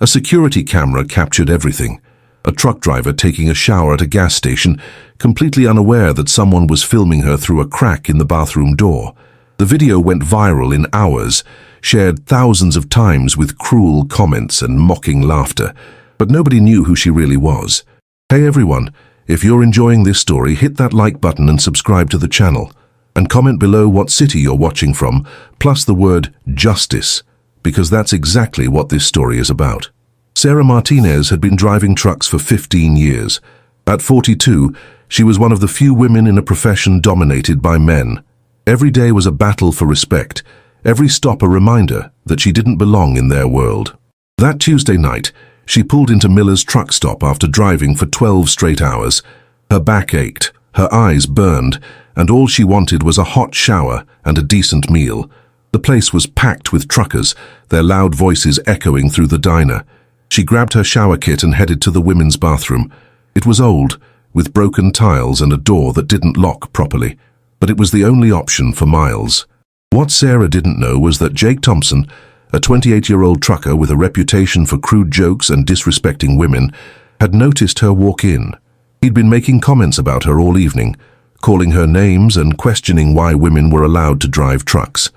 A security camera captured everything. A truck driver taking a shower at a gas station, completely unaware that someone was filming her through a crack in the bathroom door. The video went viral in hours, shared thousands of times with cruel comments and mocking laughter, but nobody knew who she really was. Hey everyone, if you're enjoying this story, hit that like button and subscribe to the channel. And comment below what city you're watching from, plus the word justice, because that's exactly what this story is about. Sarah Martinez had been driving trucks for 15 years. At 42, she was one of the few women in a profession dominated by men. Every day was a battle for respect, every stop a reminder that she didn't belong in their world. That Tuesday night, she pulled into Miller's truck stop after driving for 12 straight hours. Her back ached, her eyes burned, and all she wanted was a hot shower and a decent meal. The place was packed with truckers, their loud voices echoing through the diner. She grabbed her shower kit and headed to the women's bathroom. It was old, with broken tiles and a door that didn't lock properly, but it was the only option for miles. What Sarah didn't know was that Jake Thompson, a 28-year-old trucker with a reputation for crude jokes and disrespecting women, had noticed her walk in. He'd been making comments about her all evening, calling her names and questioning why women were allowed to drive trucks.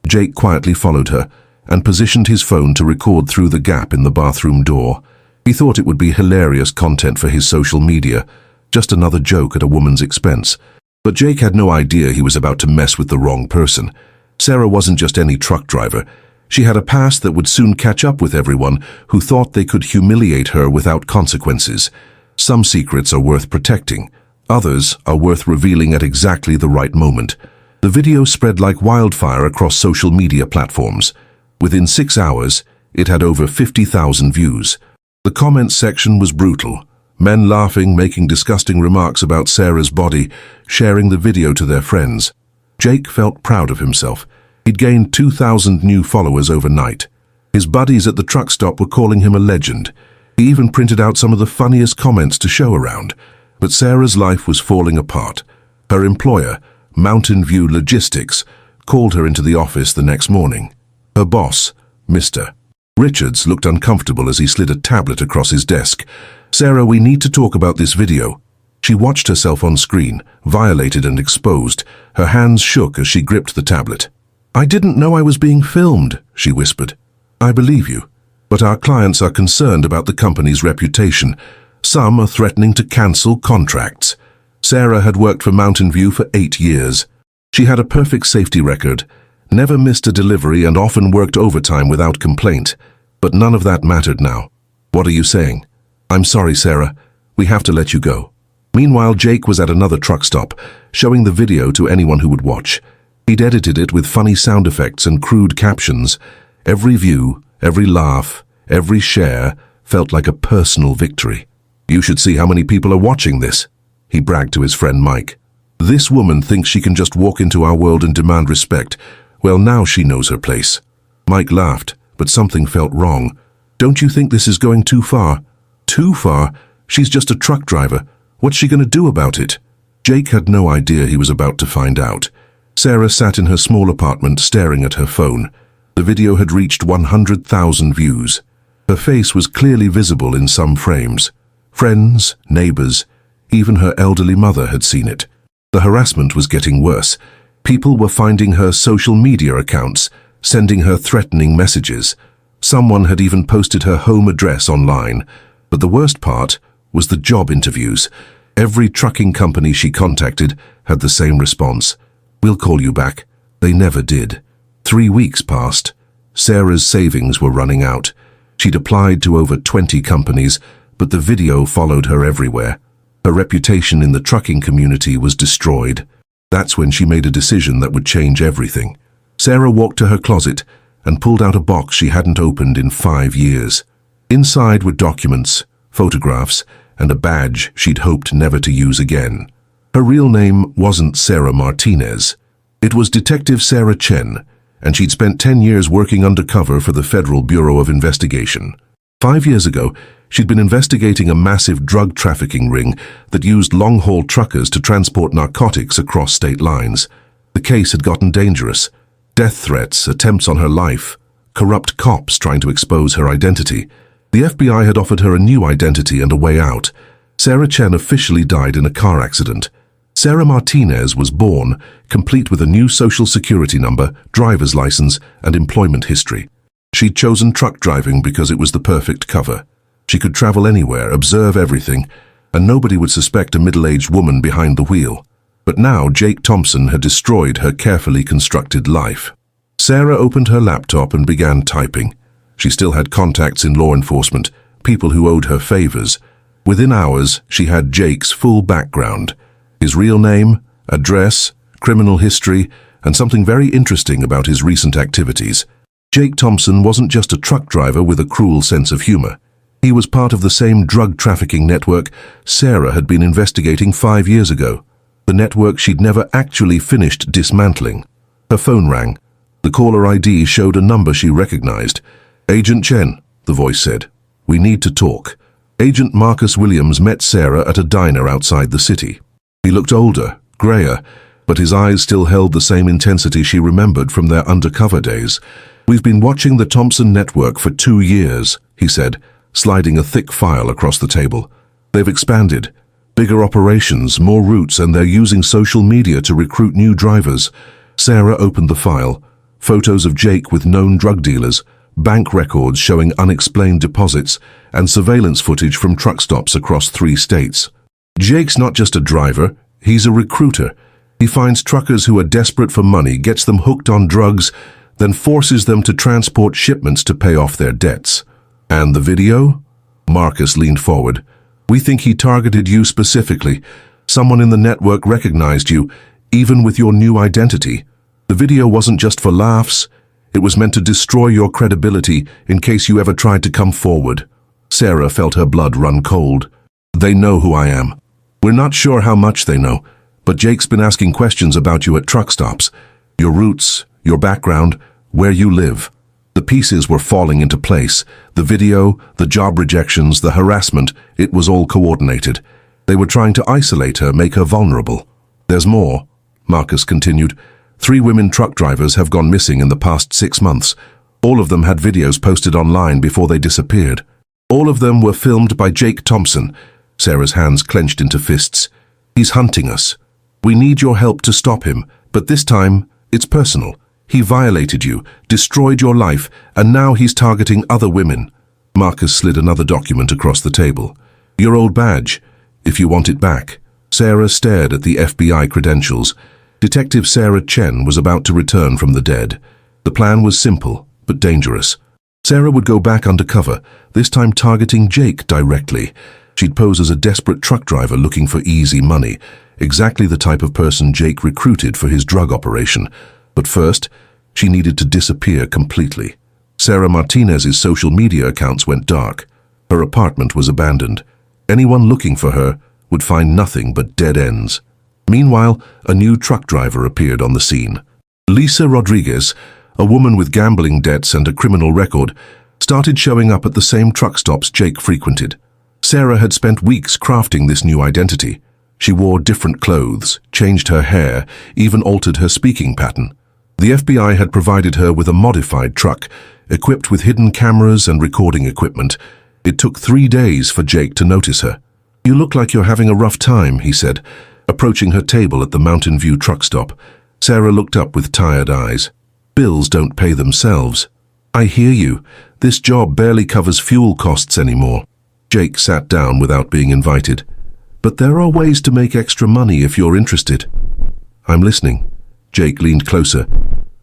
Jake quietly followed her and positioned his phone to record through the gap in the bathroom door. He thought it would be hilarious content for his social media, just another joke at a woman's expense. But Jake had no idea he was about to mess with the wrong person. Sarah wasn't just any truck driver. She had a past that would soon catch up with everyone who thought they could humiliate her without consequences. Some secrets are worth protecting. Others are worth revealing at exactly the right moment. The video spread like wildfire across social media platforms. Within 6 hours, it had over 50,000 views. The comments section was brutal. Men laughing, making disgusting remarks about Sarah's body, sharing the video to their friends. Jake felt proud of himself. He'd gained 2,000 new followers overnight. His buddies at the truck stop were calling him a legend. He even printed out some of the funniest comments to show around. But Sarah's life was falling apart. Her employer, Mountain View Logistics, called her into the office the next morning. Her boss, Mr. Richards, looked uncomfortable as he slid a tablet across his desk. "Sarah, we need to talk about this video." She watched herself on screen, violated and exposed. Her hands shook as she gripped the tablet. "I didn't know I was being filmed," she whispered. "I believe you. But our clients are concerned about the company's reputation. Some are threatening to cancel contracts." Sarah had worked for Mountain View for 8 years. She had a perfect safety record, never missed a delivery and often worked overtime without complaint. But none of that mattered now. "What are you saying?" "I'm sorry, Sarah. We have to let you go." Meanwhile, Jake was at another truck stop, showing the video to anyone who would watch. He'd edited it with funny sound effects and crude captions. Every view, every laugh, every share felt like a personal victory. "You should see how many people are watching this," he bragged to his friend Mike. "This woman thinks she can just walk into our world and demand respect. Well, now she knows her place." Mike laughed, but something felt wrong. "Don't you think this is going too far?" "Too far? She's just a truck driver. What's she going to do about it?" Jake had no idea he was about to find out. Sarah sat in her small apartment staring at her phone. The video had reached 100,000 views. Her face was clearly visible in some frames. Friends, neighbors, even her elderly mother had seen it. The harassment was getting worse. People were finding her social media accounts, sending her threatening messages. Someone had even posted her home address online. But the worst part was the job interviews. Every trucking company she contacted had the same response. "We'll call you back." They never did. 3 weeks passed. Sarah's savings were running out. She'd applied to over 20 companies, but the video followed her everywhere. Her reputation in the trucking community was destroyed. That's when she made a decision that would change everything. Sarah walked to her closet and pulled out a box she hadn't opened in 5 years. Inside were documents, photographs, and a badge she'd hoped never to use again. Her real name wasn't Sarah Martinez. It was Detective Sarah Chen, and she'd spent 10 years working undercover for the Federal Bureau of Investigation. 5 years ago, she'd been investigating a massive drug trafficking ring that used long-haul truckers to transport narcotics across state lines. The case had gotten dangerous. Death threats, attempts on her life, corrupt cops trying to expose her identity. The FBI had offered her a new identity and a way out. Sarah Chen officially died in a car accident. Sarah Martinez was born, complete with a new social security number, driver's license, and employment history. She'd chosen truck driving because it was the perfect cover. She could travel anywhere, observe everything, and nobody would suspect a middle-aged woman behind the wheel. But now Jake Thompson had destroyed her carefully constructed life. Sarah opened her laptop and began typing. She still had contacts in law enforcement, people who owed her favors. Within hours, she had Jake's full background. His real name, address, criminal history, and something very interesting about his recent activities. Jake Thompson wasn't just a truck driver with a cruel sense of humor. He was part of the same drug trafficking network Sarah had been investigating 5 years ago. The network she'd never actually finished dismantling. Her phone rang. The caller ID showed a number she recognized. "Agent Chen," the voice said. "We need to talk." Agent Marcus Williams met Sarah at a diner outside the city. He looked older, grayer, but his eyes still held the same intensity she remembered from their undercover days. "We've been watching the Thompson network for 2 years, he said, sliding a thick file across the table. "They've expanded. Bigger operations, more routes, and they're using social media to recruit new drivers." Sarah opened the file. Photos of Jake with known drug dealers, bank records showing unexplained deposits, and surveillance footage from truck stops across 3 states. Jake's not just a driver, he's a recruiter. He finds truckers who are desperate for money, gets them hooked on drugs, then forces them to transport shipments to pay off their debts. "And the video?" Marcus leaned forward. "We think he targeted you specifically. Someone in the network recognized you, even with your new identity. The video wasn't just for laughs. It was meant to destroy your credibility in case you ever tried to come forward." Sarah felt her blood run cold. "They know who I am." "We're not sure how much they know, but Jake's been asking questions about you at truck stops. Your roots, your background, where you live." The pieces were falling into place. The video, the job rejections, the harassment, it was all coordinated. They were trying to isolate her, make her vulnerable. "There's more," Marcus continued. 3 women truck drivers have gone missing in the past 6 months. All of them had videos posted online before they disappeared. All of them were filmed by Jake Thompson. Sarah's hands clenched into fists. "He's hunting us. We need your help to stop him, but this time, it's personal. He violated you, destroyed your life, and now he's targeting other women." Marcus slid another document across the table. "Your old badge, if you want it back." Sarah stared at the FBI credentials. Detective Sarah Chen was about to return from the dead. The plan was simple, but dangerous. Sarah would go back undercover, this time targeting Jake directly. She'd pose as a desperate truck driver looking for easy money, exactly the type of person Jake recruited for his drug operation. But first, she needed to disappear completely. Sarah Martinez's social media accounts went dark. Her apartment was abandoned. Anyone looking for her would find nothing but dead ends. Meanwhile, a new truck driver appeared on the scene. Lisa Rodriguez, a woman with gambling debts and a criminal record, started showing up at the same truck stops Jake frequented. Sarah had spent weeks crafting this new identity. She wore different clothes, changed her hair, even altered her speaking pattern. The FBI had provided her with a modified truck, equipped with hidden cameras and recording equipment. It took 3 days for Jake to notice her. "You look like you're having a rough time," he said, approaching her table at the Mountain View truck stop. Sarah looked up with tired eyes. "Bills don't pay themselves." "I hear you. This job barely covers fuel costs anymore." Jake sat down without being invited. "But there are ways to make extra money if you're interested." "I'm listening." Jake leaned closer.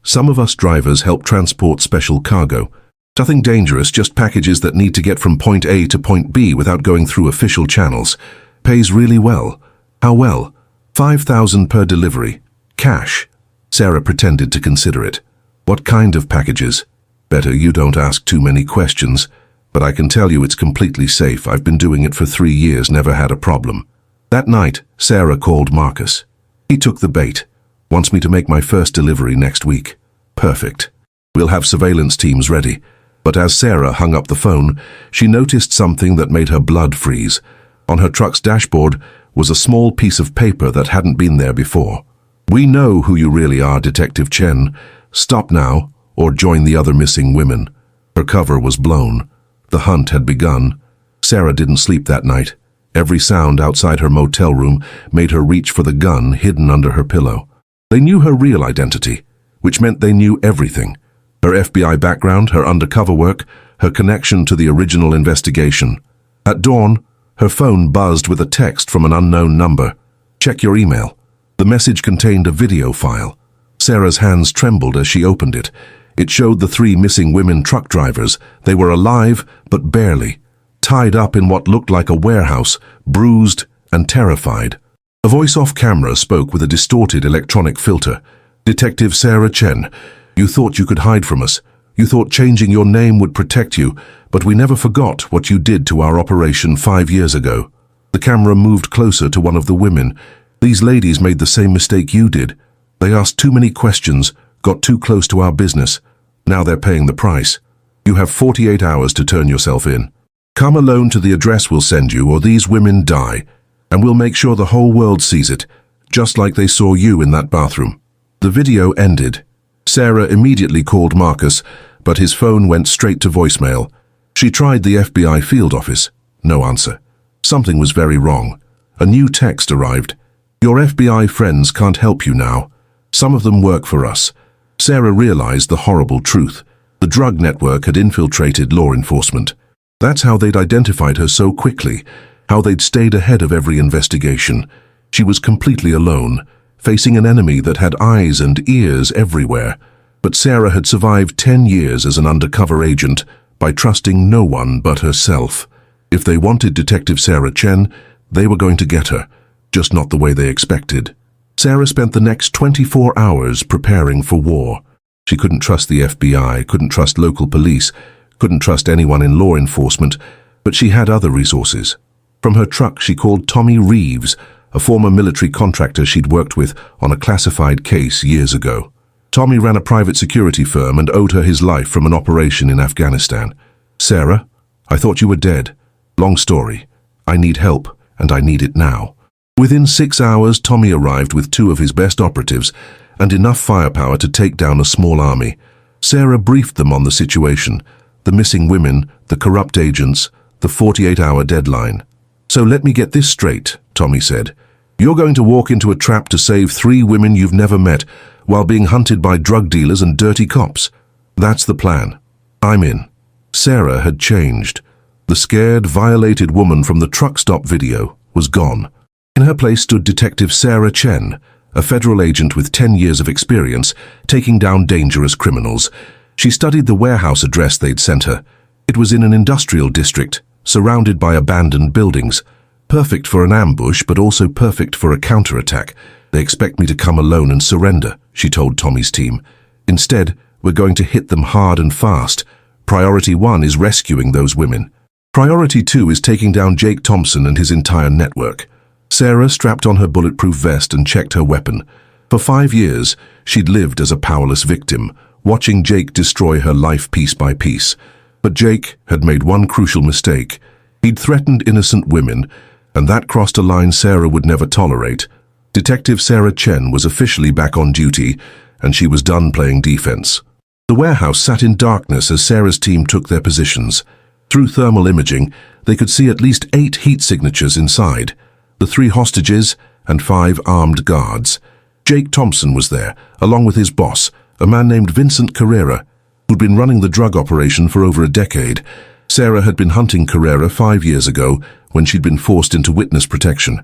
"Some of us drivers help transport special cargo. Nothing dangerous, just packages that need to get from point A to point B without going through official channels. Pays really well." "How well?" $5,000 per delivery. Cash. Sarah pretended to consider it. "What kind of packages?" "Better you don't ask too many questions. But I can tell you it's completely safe. I've been doing it for 3 years, never had a problem." That night, Sarah called Marcus. He took the bait. "Wants me to make my first delivery next week." "Perfect. We'll have surveillance teams ready." But as Sarah hung up the phone, she noticed something that made her blood freeze. On her truck's dashboard was a small piece of paper that hadn't been there before. "We know who you really are, Detective Chen. Stop now, or join the other missing women." Her cover was blown. The hunt had begun. Sarah didn't sleep that night. Every sound outside her motel room made her reach for the gun hidden under her pillow. They knew her real identity, which meant they knew everything. Her FBI background, her undercover work, her connection to the original investigation. At dawn, her phone buzzed with a text from an unknown number. "Check your email." The message contained a video file. Sarah's hands trembled as she opened it. It showed the 3 missing women truck drivers. They were alive, but barely, tied up in what looked like a warehouse, bruised and terrified. A voice off camera spoke with a distorted electronic filter. "Detective Sarah Chen, you thought you could hide from us. You thought changing your name would protect you, but we never forgot what you did to our operation 5 years ago." The camera moved closer to one of the women. "These ladies made the same mistake you did. They asked too many questions, got too close to our business. Now they're paying the price. You have 48 hours to turn yourself in. Come alone to the address we'll send you, or these women die, and we'll make sure the whole world sees it, just like they saw you in that bathroom." The video ended. Sarah immediately called Marcus, but his phone went straight to voicemail. She tried the FBI field office. No answer. Something was very wrong. A new text arrived. "Your FBI friends can't help you now. Some of them work for us." Sarah realized the horrible truth. The drug network had infiltrated law enforcement. That's how they'd identified her so quickly, how they'd stayed ahead of every investigation. She was completely alone, facing an enemy that had eyes and ears everywhere. But Sarah had survived 10 years as an undercover agent by trusting no one but herself. If they wanted Detective Sarah Chen, they were going to get her, just not the way they expected. Sarah spent the next 24 hours preparing for war. She couldn't trust the FBI, couldn't trust local police, couldn't trust anyone in law enforcement, but she had other resources. From her truck, she called Tommy Reeves, a former military contractor she'd worked with on a classified case years ago. Tommy ran a private security firm and owed her his life from an operation in Afghanistan. "Sarah, I thought you were dead. Long story. I need help, and I need it now." Within 6 hours, Tommy arrived with 2 of his best operatives and enough firepower to take down a small army. Sarah briefed them on the situation, the missing women, the corrupt agents, the 48-hour deadline. "So let me get this straight," Tommy said. "You're going to walk into a trap to save 3 women you've never met while being hunted by drug dealers and dirty cops. That's the plan. I'm in." Sarah had changed. The scared, violated woman from the truck stop video was gone. In her place stood Detective Sarah Chen, a federal agent with 10 years of experience taking down dangerous criminals. She studied the warehouse address they'd sent her. It was in an industrial district, surrounded by abandoned buildings. Perfect for an ambush, but also perfect for a counterattack. "They expect me to come alone and surrender," she told Tommy's team. "Instead, we're going to hit them hard and fast. Priority 1 is rescuing those women. Priority 2 is taking down Jake Thompson and his entire network." Sarah strapped on her bulletproof vest and checked her weapon. For 5 years, she'd lived as a powerless victim, watching Jake destroy her life piece by piece. But Jake had made one crucial mistake. He'd threatened innocent women, and that crossed a line Sarah would never tolerate. Detective Sarah Chen was officially back on duty, and she was done playing defense. The warehouse sat in darkness as Sarah's team took their positions. Through thermal imaging, they could see at least 8 heat signatures inside. The 3 hostages and 5 armed guards. Jake Thompson was there, along with his boss, a man named Vincent Carrera, who'd been running the drug operation for over a decade. Sarah had been hunting Carrera 5 years ago when she'd been forced into witness protection.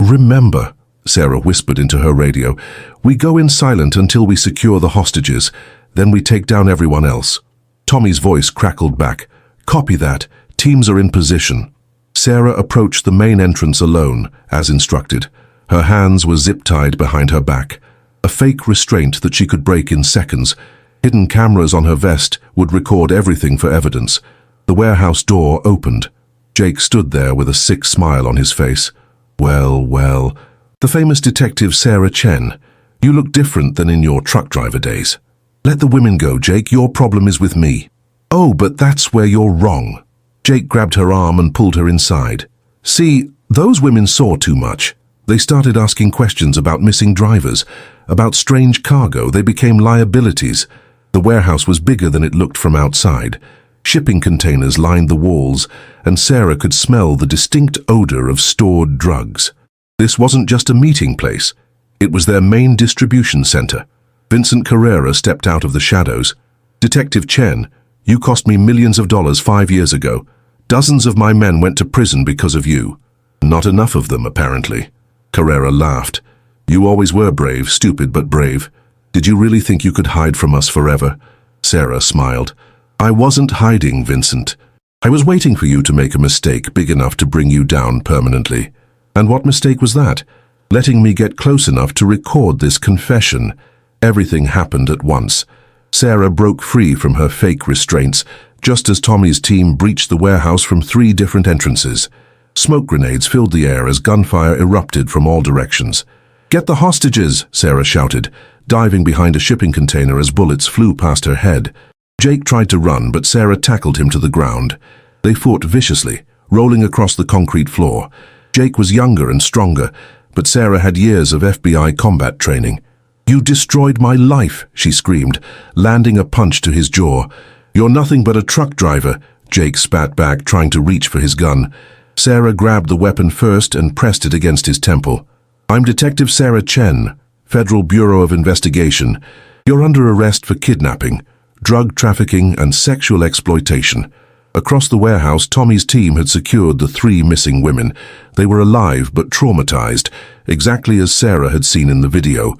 "Remember," Sarah whispered into her radio, "we go in silent until we secure the hostages. Then we take down everyone else." Tommy's voice crackled back. "Copy that. Teams are in position." Sarah approached the main entrance alone, as instructed. Her hands were zip-tied behind her back, a fake restraint that she could break in seconds. Hidden cameras on her vest would record everything for evidence. The warehouse door opened. Jake stood there with a sick smile on his face. Well, the famous detective Sarah Chen, you look different than in your truck driver days. Let the women go, Jake, your problem is with me." "Oh, but that's where you're wrong." Jake grabbed her arm and pulled her inside. "See, those women saw too much. They started asking questions about missing drivers, about strange cargo. They became liabilities. The warehouse was bigger than it looked from outside. Shipping containers lined the walls, and Sarah could smell the distinct odor of stored drugs. This wasn't just a meeting place. It was their main distribution center. Vincent Carrera stepped out of the shadows. "Detective Chen, you cost me millions of dollars 5 years ago. Dozens of my men went to prison because of you." "Not enough of them, apparently." Carrera laughed. "You always were brave, stupid but brave. Did you really think you could hide from us forever?" Sarah smiled. "I wasn't hiding, Vincent. I was waiting for you to make a mistake big enough to bring you down permanently." "And what mistake was that?" "Letting me get close enough to record this confession." Everything happened at once. Sarah broke free from her fake restraints, just as Tommy's team breached the warehouse from 3 different entrances. Smoke grenades filled the air as gunfire erupted from all directions. "Get the hostages!" Sarah shouted, diving behind a shipping container as bullets flew past her head. Jake tried to run, but Sarah tackled him to the ground. They fought viciously, rolling across the concrete floor. Jake was younger and stronger, but Sarah had years of FBI combat training. "You destroyed my life," she screamed, landing a punch to his jaw. "You're nothing but a truck driver," Jake spat back, trying to reach for his gun. Sarah grabbed the weapon first and pressed it against his temple. "I'm Detective Sarah Chen, Federal Bureau of Investigation. You're under arrest for kidnapping, drug trafficking, and sexual exploitation." Across the warehouse, Tommy's team had secured the 3 missing women. They were alive but traumatized, exactly as Sarah had seen in the video.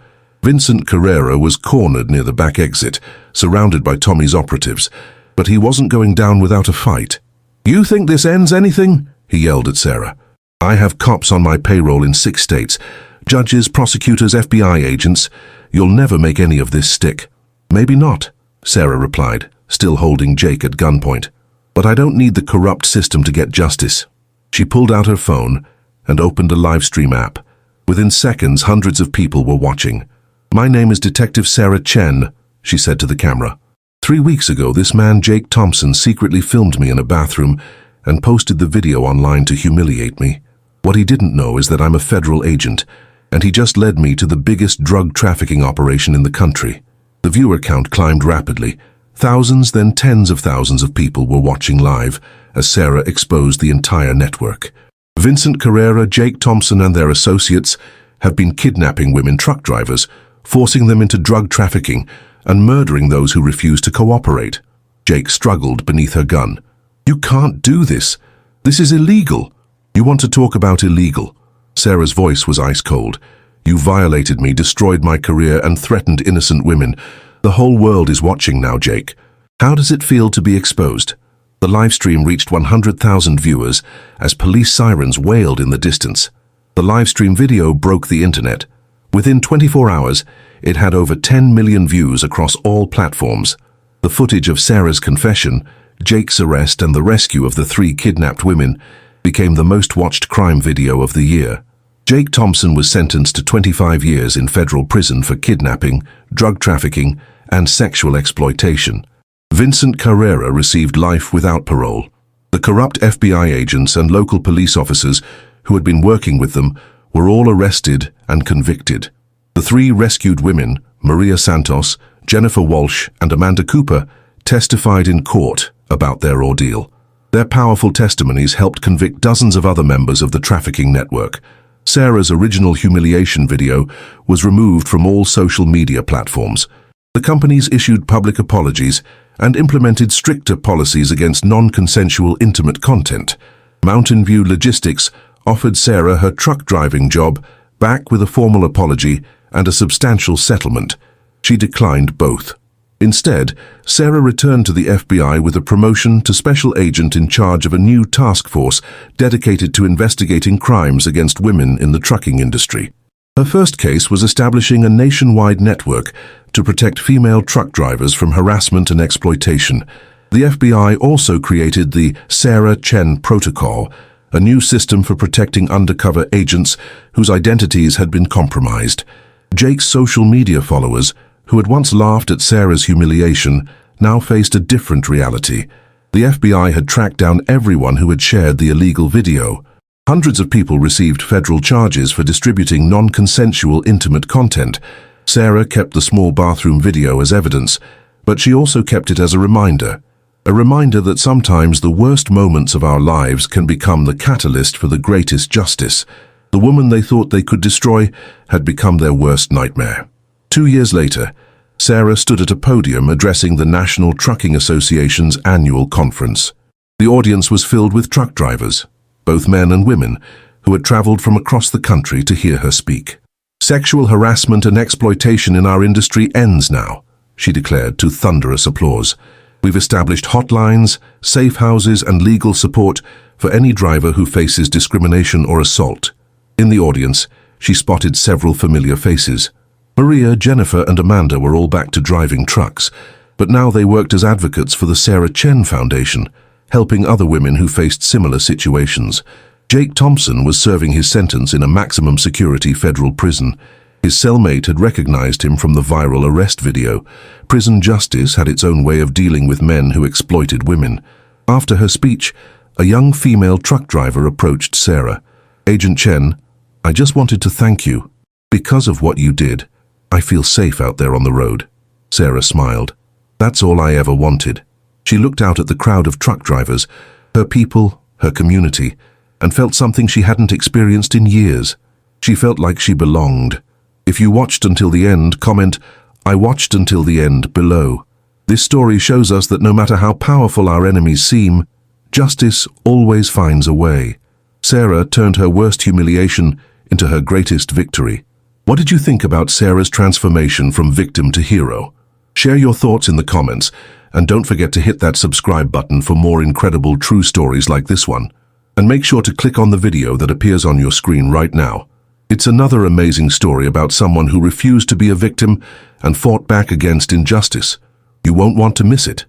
Vincent Carrera was cornered near the back exit, surrounded by Tommy's operatives, but he wasn't going down without a fight. "You think this ends anything?" he yelled at Sarah. "I have cops on my payroll in 6 states. Judges, prosecutors, FBI agents. You'll never make any of this stick." "Maybe not," Sarah replied, still holding Jake at gunpoint. "But I don't need the corrupt system to get justice." She pulled out her phone and opened a livestream app. Within seconds, hundreds of people were watching. "My name is Detective Sarah Chen," she said to the camera. 3 weeks ago, this man, Jake Thompson, secretly filmed me in a bathroom and posted the video online to humiliate me. What he didn't know is that I'm a federal agent, and he just led me to the biggest drug trafficking operation in the country. The viewer count climbed rapidly. Thousands, then tens of thousands of people were watching live as Sarah exposed the entire network. Vincent Carrera, Jake Thompson, and their associates have been kidnapping women truck drivers, forcing them into drug trafficking, and murdering those who refuse to cooperate. Jake struggled beneath her gun. "You can't do this. This is illegal." "You want to talk about illegal?" Sarah's voice was ice cold. "You violated me, destroyed my career, and threatened innocent women. The whole world is watching now, Jake. How does it feel to be exposed?" The livestream reached 100,000 viewers as police sirens wailed in the distance. The livestream video broke the internet. Within 24 hours, it had over 10 million views across all platforms. The footage of Sarah's confession, Jake's arrest, and the rescue of the 3 kidnapped women became the most watched crime video of the year. Jake Thompson was sentenced to 25 years in federal prison for kidnapping, drug trafficking, and sexual exploitation. Vincent Carrera received life without parole. The corrupt FBI agents and local police officers who had been working with them were all arrested and convicted. The 3 rescued women, Maria Santos, Jennifer Walsh, and Amanda Cooper, testified in court about their ordeal. Their powerful testimonies helped convict dozens of other members of the trafficking network. Sarah's original humiliation video was removed from all social media platforms. The companies issued public apologies and implemented stricter policies against non-consensual intimate content. Mountain View Logistics offered Sarah her truck driving job back with a formal apology and a substantial settlement. She declined both. Instead, Sarah returned to the FBI with a promotion to special agent in charge of a new task force dedicated to investigating crimes against women in the trucking industry. Her first case was establishing a nationwide network to protect female truck drivers from harassment and exploitation. The FBI also created the Sarah Chen Protocol, a new system for protecting undercover agents whose identities had been compromised. Jake's social media followers, who had once laughed at Sarah's humiliation, now faced a different reality. The FBI had tracked down everyone who had shared the illegal video. Hundreds of people received federal charges for distributing non-consensual intimate content. Sarah kept the small bathroom video as evidence, but she also kept it as a reminder. A reminder that sometimes the worst moments of our lives can become the catalyst for the greatest justice. The woman they thought they could destroy had become their worst nightmare. 2 years later, Sarah stood at a podium addressing the National Trucking Association's annual conference. The audience was filled with truck drivers, both men and women, who had traveled from across the country to hear her speak. "Sexual harassment and exploitation in our industry ends now," she declared to thunderous applause. "We've established hotlines, safe houses, and legal support for any driver who faces discrimination or assault." In the audience, she spotted several familiar faces. Maria, Jennifer, and Amanda were all back to driving trucks, but now they worked as advocates for the Sarah Chen Foundation, helping other women who faced similar situations. Jake Thompson was serving his sentence in a maximum security federal prison. His cellmate had recognized him from the viral arrest video. Prison justice had its own way of dealing with men who exploited women. After her speech, a young female truck driver approached Sarah. "Agent Chen, I just wanted to thank you. Because of what you did, I feel safe out there on the road." Sarah smiled. "That's all I ever wanted." She looked out at the crowd of truck drivers, her people, her community, and felt something she hadn't experienced in years. She felt like she belonged. If you watched until the end, comment, "I watched until the end," below. This story shows us that no matter how powerful our enemies seem, justice always finds a way. Sarah turned her worst humiliation into her greatest victory. What did you think about Sarah's transformation from victim to hero? Share your thoughts in the comments, and don't forget to hit that subscribe button for more incredible true stories like this one. And make sure to click on the video that appears on your screen right now. It's another amazing story about someone who refused to be a victim and fought back against injustice. You won't want to miss it.